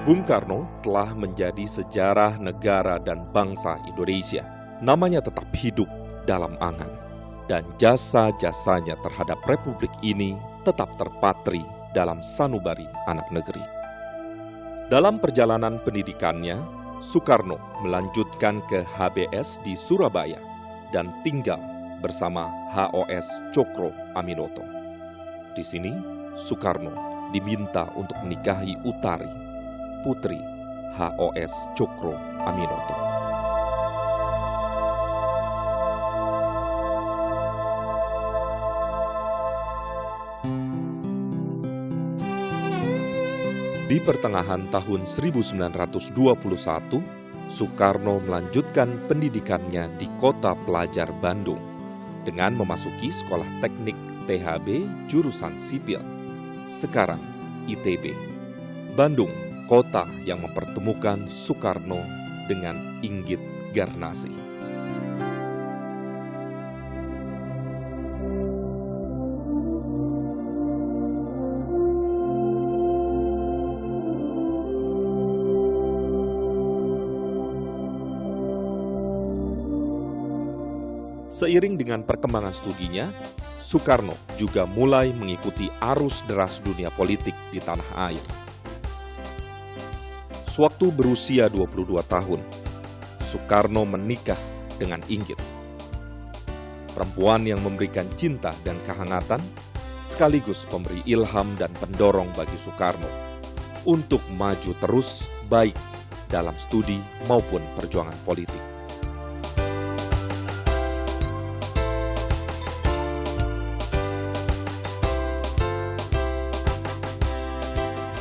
Bung Karno telah menjadi sejarah negara dan bangsa Indonesia. Namanya tetap hidup dalam angan, dan jasa-jasanya terhadap Republik ini tetap terpatri dalam sanubari anak negeri. Dalam perjalanan pendidikannya, Soekarno melanjutkan ke HBS di Surabaya dan tinggal bersama HOS Cokro Aminoto. Di sini, Soekarno diminta untuk menikahi Utari, putri HOS Cokro Aminoto. Di pertengahan tahun 1921, Soekarno melanjutkan pendidikannya di Kota Pelajar Bandung dengan memasuki Sekolah Teknik THB jurusan Sipil, sekarang ITB. Bandung, kota yang mempertemukan Soekarno dengan Inggit Garnasih. Seiring dengan perkembangan studinya, Soekarno juga mulai mengikuti arus deras dunia politik di tanah air. Sewaktu berusia 22 tahun, Soekarno menikah dengan Inggit, perempuan yang memberikan cinta dan kehangatan, sekaligus pemberi ilham dan pendorong bagi Soekarno untuk maju terus baik dalam studi maupun perjuangan politik.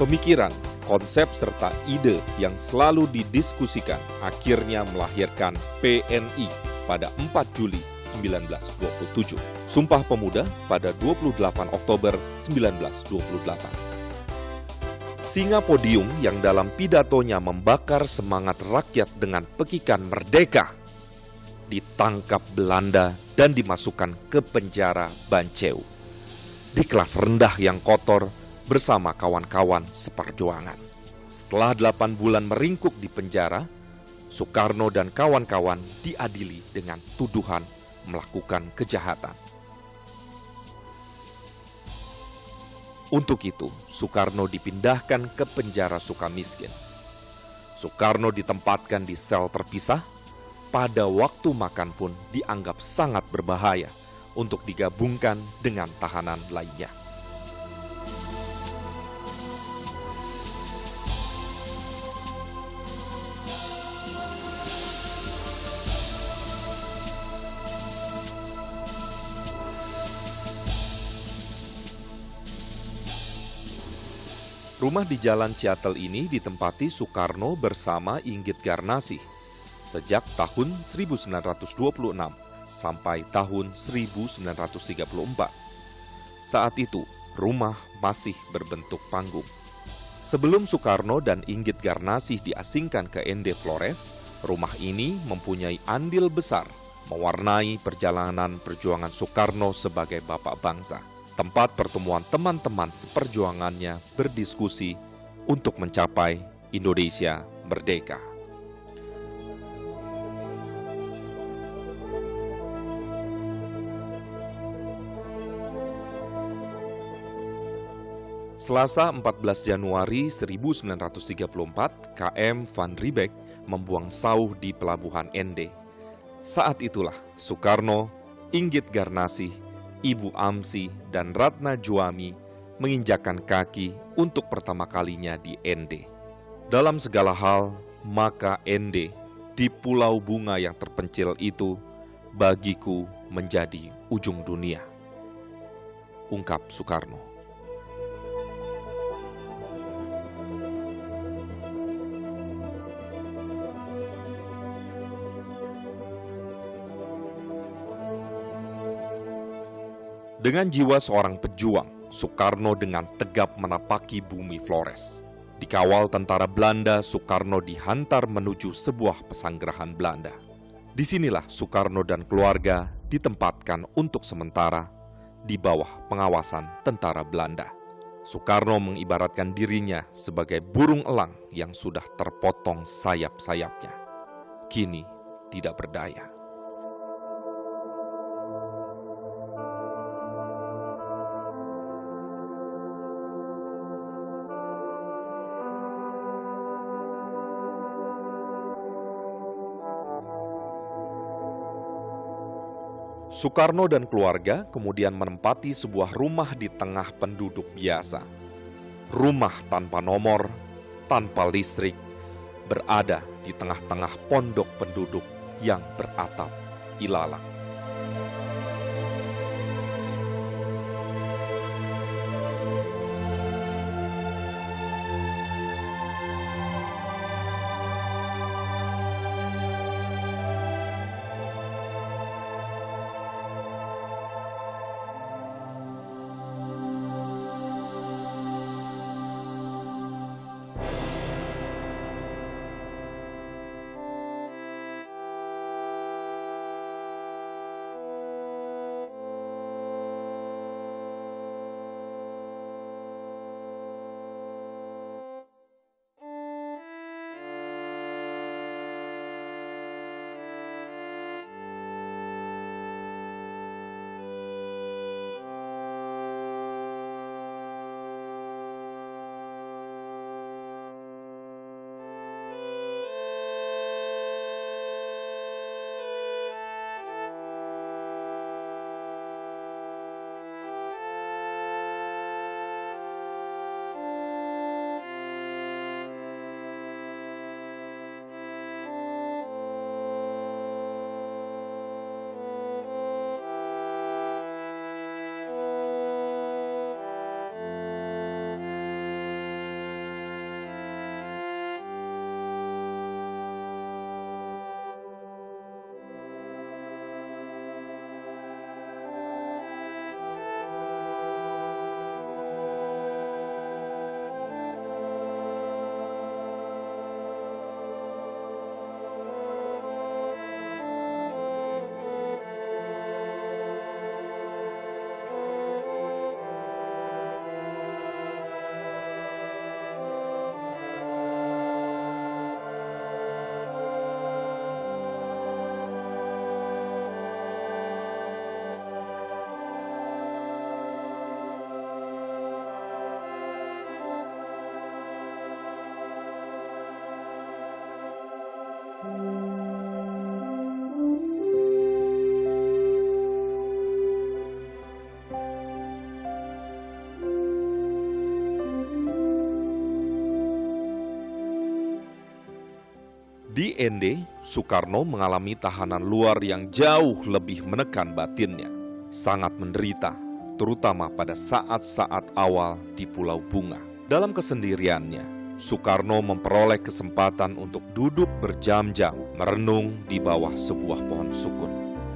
Pemikiran, konsep, serta ide yang selalu didiskusikan akhirnya melahirkan PNI pada 4 Juli 1927, Sumpah Pemuda pada 28 Oktober 1928. Singa podium yang dalam pidatonya membakar semangat rakyat dengan pekikan merdeka, ditangkap Belanda dan dimasukkan ke penjara Banceu, di kelas rendah yang kotor, bersama kawan-kawan seperjuangan. Setelah 8 bulan meringkuk di penjara, Soekarno dan kawan-kawan diadili dengan tuduhan melakukan kejahatan. Untuk itu, Soekarno dipindahkan ke penjara Sukamiskin. Soekarno ditempatkan di sel terpisah, pada waktu makan pun dianggap sangat berbahaya untuk digabungkan dengan tahanan lainnya. Rumah di Jalan Ciatel ini ditempati Soekarno bersama Inggit Garnasih sejak tahun 1926 sampai tahun 1934. Saat itu, rumah masih berbentuk panggung. Sebelum Soekarno dan Inggit Garnasih diasingkan ke ND Flores, rumah ini mempunyai andil besar mewarnai perjalanan perjuangan Soekarno sebagai bapak bangsa. Tempat pertemuan teman-teman seperjuangannya berdiskusi untuk mencapai Indonesia merdeka. Selasa 14 Januari 1934, KM Van Riebeeck membuang sauh di pelabuhan ND. Saat itulah Soekarno, Inggit Garnasih, Ibu Amsi, dan Ratna Juami menginjakkan kaki untuk pertama kalinya di ND. Dalam segala hal, maka ND di pulau bunga yang terpencil itu bagiku menjadi ujung dunia, ungkap Soekarno. Dengan jiwa seorang pejuang, Soekarno dengan tegap menapaki bumi Flores. Dikawal tentara Belanda, Soekarno dihantar menuju sebuah pesanggerahan Belanda. Disinilah Soekarno dan keluarga ditempatkan untuk sementara di bawah pengawasan tentara Belanda. Soekarno mengibaratkan dirinya sebagai burung elang yang sudah terpotong sayap-sayapnya. Kini tidak berdaya. Soekarno dan keluarga kemudian menempati sebuah rumah di tengah penduduk biasa. Rumah tanpa nomor, tanpa listrik, berada di tengah-tengah pondok penduduk yang beratap ilalang. Di ND, Soekarno mengalami tahanan luar yang jauh lebih menekan batinnya. Sangat menderita, terutama pada saat-saat awal di Pulau Bunga. Dalam kesendiriannya, Soekarno memperoleh kesempatan untuk duduk berjam-jam merenung di bawah sebuah pohon sukun.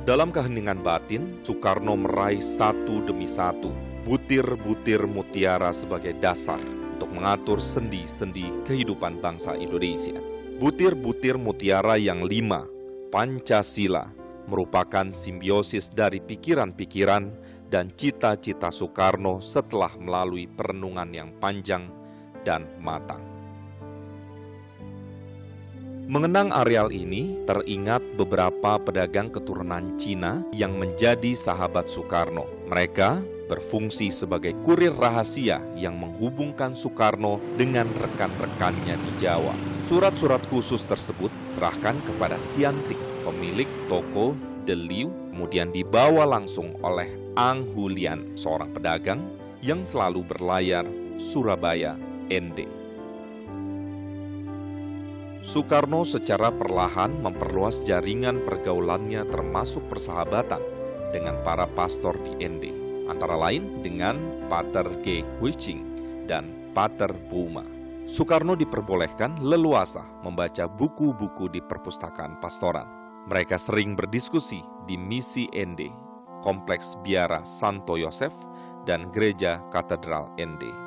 Dalam keheningan batin, Soekarno meraih satu demi satu butir-butir mutiara sebagai dasar untuk mengatur sendi-sendi kehidupan bangsa Indonesia. Butir-butir mutiara yang 5, Pancasila, merupakan simbiosis dari pikiran-pikiran dan cita-cita Soekarno setelah melalui perenungan yang panjang dan matang. Mengenang areal ini, teringat beberapa pedagang keturunan Cina yang menjadi sahabat Soekarno. Mereka berfungsi sebagai kurir rahasia yang menghubungkan Soekarno dengan rekan-rekannya di Jawa. Surat-surat khusus tersebut serahkan kepada Siantik, pemilik toko The Liu, kemudian dibawa langsung oleh Ang Hulian, seorang pedagang yang selalu berlayar Surabaya, ND. Soekarno secara perlahan memperluas jaringan pergaulannya termasuk persahabatan dengan para pastor di ND, antara lain dengan Pater G. Huiching dan Pater Buma. Soekarno diperbolehkan leluasa membaca buku-buku di perpustakaan pastoran. Mereka sering berdiskusi di Misi ND, Kompleks Biara Santo Yosef, dan Gereja Katedral ND.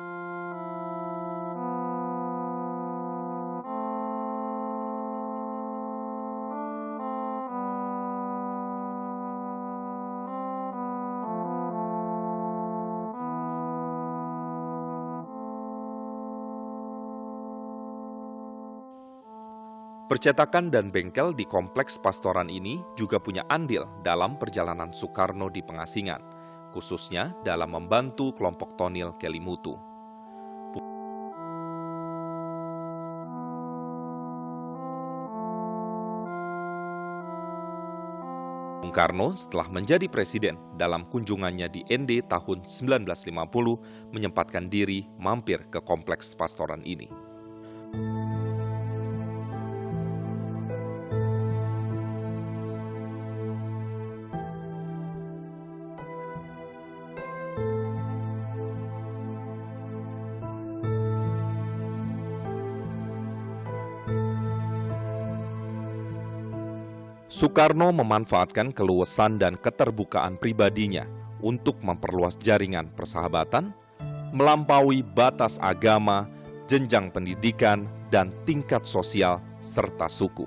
Percetakan dan bengkel di kompleks pastoran ini juga punya andil dalam perjalanan Soekarno di pengasingan, khususnya dalam membantu kelompok Tonil Kelimutu. Bung Karno setelah menjadi presiden dalam kunjungannya di ND tahun 1950 menyempatkan diri mampir ke kompleks pastoran ini. Soekarno memanfaatkan keluasan dan keterbukaan pribadinya untuk memperluas jaringan persahabatan, melampaui batas agama, jenjang pendidikan, dan tingkat sosial serta suku.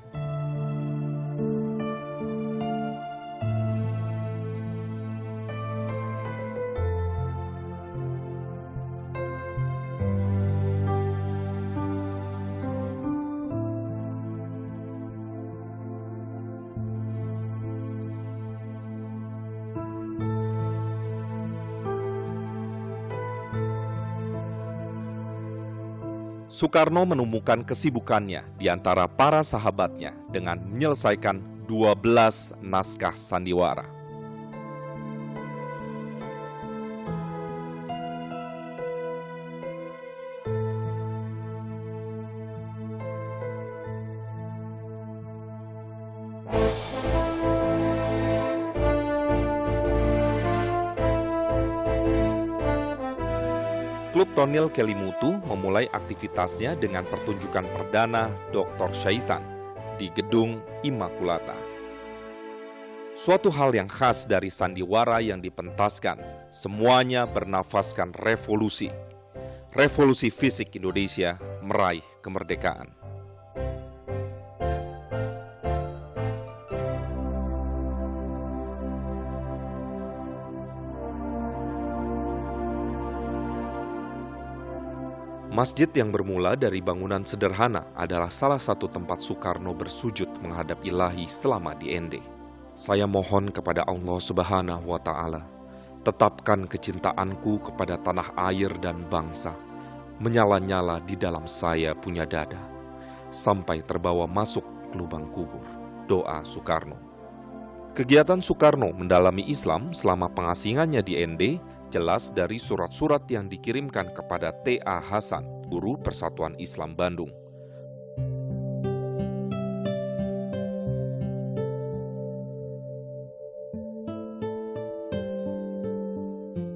Soekarno menemukan kesibukannya di antara para sahabatnya dengan menyelesaikan 12 naskah sandiwara. Klub Tonil Kelimutu memulai aktivitasnya dengan pertunjukan perdana Dr. Syaitan di Gedung Immaculata. Suatu hal yang khas dari sandiwara yang dipentaskan, semuanya bernafaskan revolusi. Revolusi fisik Indonesia meraih kemerdekaan. Masjid yang bermula dari bangunan sederhana adalah salah satu tempat Soekarno bersujud menghadap Ilahi selama di ND. Saya mohon kepada Allah Subhanahu wa Ta'ala, tetapkan kecintaanku kepada tanah air dan bangsa, menyala-nyala di dalam saya punya dada, sampai terbawa masuk ke lubang kubur. Doa Soekarno. Kegiatan Soekarno mendalami Islam selama pengasingannya di ND jelas dari surat-surat yang dikirimkan kepada T.A. Hasan, guru Persatuan Islam Bandung.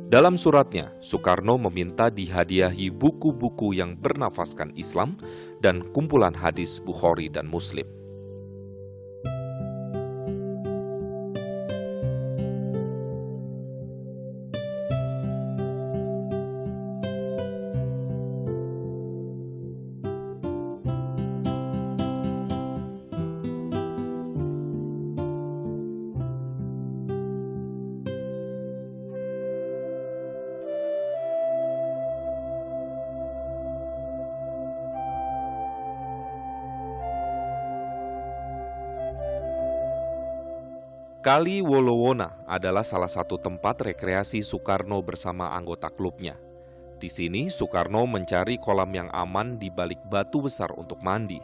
Dalam suratnya, Soekarno meminta dihadiahi buku-buku yang bernafaskan Islam dan kumpulan hadis Bukhari dan Muslim. Kali Wolowona adalah salah satu tempat rekreasi Soekarno bersama anggota klubnya. Di sini Soekarno mencari kolam yang aman di balik batu besar untuk mandi.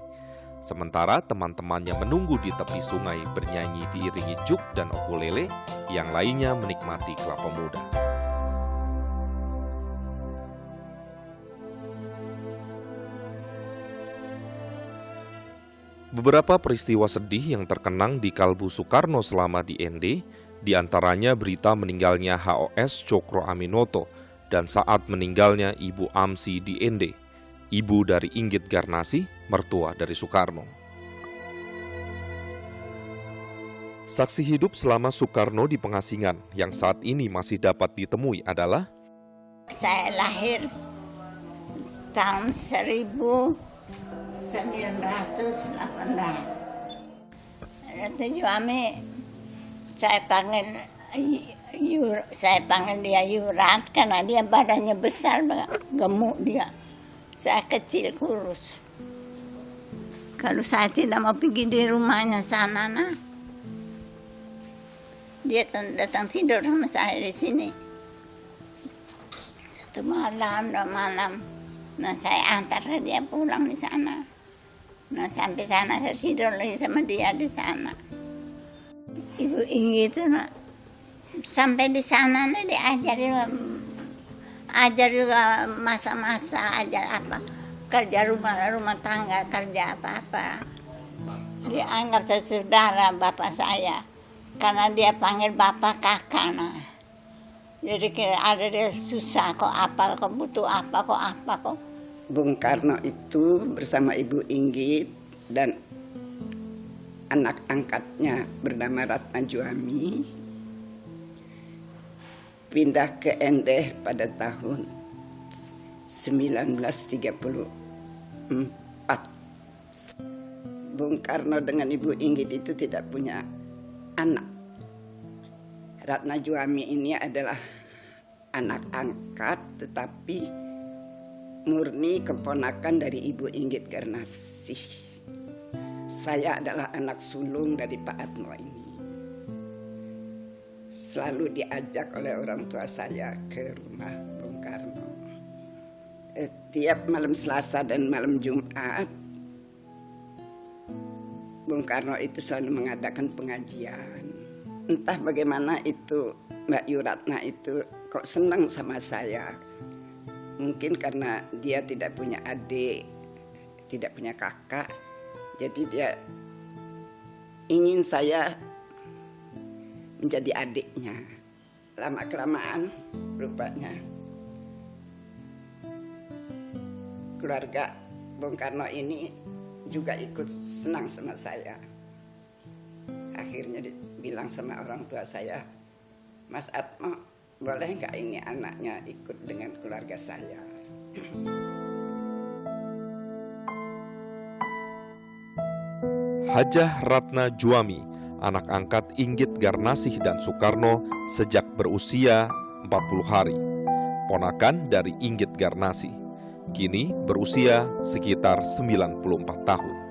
Sementara teman-temannya menunggu di tepi sungai bernyanyi diiringi juk dan ukulele, yang lainnya menikmati kelapa muda. Beberapa peristiwa sedih yang terkenang di kalbu Soekarno selama di ND, diantaranya berita meninggalnya HOS Cokro Aminoto dan saat meninggalnya Ibu Amsi di ND, ibu dari Inggit Garnasi, mertua dari Soekarno. Saksi hidup selama Soekarno di pengasingan yang saat ini masih dapat ditemui adalah: saya lahir tahun 1918. Itu Ami, saya panggil dia Yurat karena dia badannya besar, gemuk dia. Saya kecil kurus. Kalau saya tidak mau pergi di rumahnya sana, nah, dia datang tidur sama saya di sini. Satu malam, 2 malam, nah saya antar dia pulang di sana. Nah sampai sana saya tidur lagi sama dia di sana. Ibu Inggi itu, nah, sampai di sana nah, ajar juga masa-masa, ajar apa, kerja rumah tangga, kerja apa-apa. Dia anggap saya saudara bapak saya, karena dia panggil bapak kakak. Nah. Jadi kira ada dia susah, kok butuh apa kok. Bung Karno itu bersama Ibu Inggit dan anak angkatnya bernama Ratna Juami pindah ke Endeh pada tahun 1934. Bung Karno dengan Ibu Inggit itu tidak punya anak. Ratna Juami ini adalah anak angkat tetapi murni keponakan dari Ibu Inggit Garnasih. Saya adalah anak sulung dari Pak Atmo ini. Selalu diajak oleh orang tua saya ke rumah Bung Karno. Tiap malam Selasa dan malam Jumat, Bung Karno itu selalu mengadakan pengajian. Entah bagaimana itu Mbak Yuratna itu kok senang sama saya. Mungkin karena dia tidak punya adik, tidak punya kakak. Jadi dia ingin saya menjadi adiknya. Lama-kelamaan rupanya keluarga Bung Karno ini juga ikut senang sama saya. Akhirnya bilang sama orang tua saya, Mas Atmo, boleh nggak ini anaknya ikut dengan keluarga saya? Hajah Ratna Juami, anak angkat Inggit Garnasih dan Soekarno sejak berusia 40 hari. Ponakan dari Inggit Garnasih, kini berusia sekitar 94 tahun.